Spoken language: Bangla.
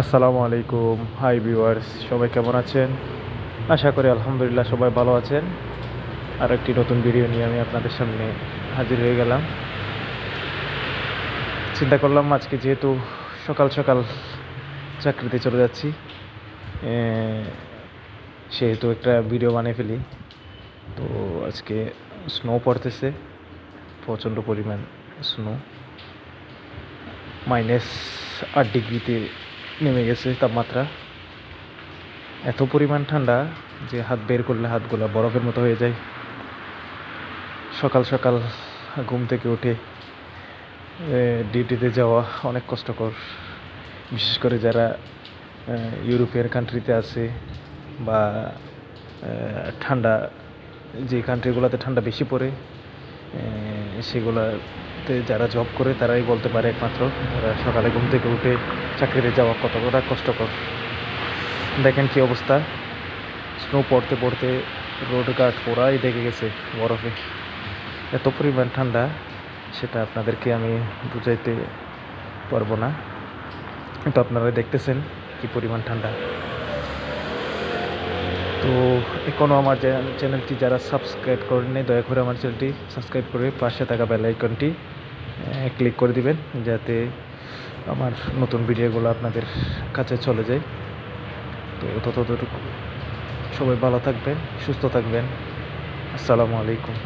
আসসালামু আলাইকুম। হাই ভিউয়ার্স, সবাই কেমন আছেন? আশা করি আলহামদুলিল্লাহ সবাই ভালো আছেন। আর একটি নতুন ভিডিও নিয়ে আমি আপনাদের সামনে হাজির হয়ে গেলাম। চিন্তা করলাম আজকে যেহেতু সকাল সকাল চাকরিতে চলে যাচ্ছি, সেহেতু একটা ভিডিও বানিয়ে ফেলি। তো আজকে স্নো পড়তেছে, প্রচণ্ড পরিমাণ স্নো। -8 ডিগ্রিতে নেমে গেছে তাপমাত্রা। এত পরিমাণ ঠান্ডা যে হাত বের করলে হাতগুলো বরফের মতো হয়ে যায়। সকাল সকাল ঘুম থেকে উঠে ডিউটিতে যাওয়া অনেক কষ্টকর, বিশেষ করে যারা ইউরোপিয়ান কান্ট্রিতে আছে বা ঠান্ডা, যে কান্ট্রিগুলোতে ঠান্ডা বেশি পড়ে সেগুলোতে যারা জব করে তারাই বলতে পারে একমাত্র, যারা সকালে ঘুম থেকে উঠে চাকরিতে যাওয়া কতটা কষ্টকর। দেখেন কি অবস্থা, স্নো পড়তে পড়তে রোড ঘাট পুরাই ঢেকে গেছে বরফে। এত পরিমাণ ঠান্ডা সেটা আপনাদেরকে আমি বুঝাইতে পারবো না, কিন্তু আপনারা দেখতেছেন কি পরিমাণ ঠান্ডা। তো এখনও আমার চ্যানেলটি যারা সাবস্ক্রাইব করেননি, দয়া করে আমার চ্যানেলটি সাবস্ক্রাইব করে পাশে থাকা বেল আইকনটি ক্লিক করে দিবেন, যাতে আমার নতুন ভিডিওগুলো আপনাদের কাছে চলে যায়। তো ততটুকু সবাই ভালো থাকবেন, সুস্থ থাকবেন। আসসালামু আলাইকুম।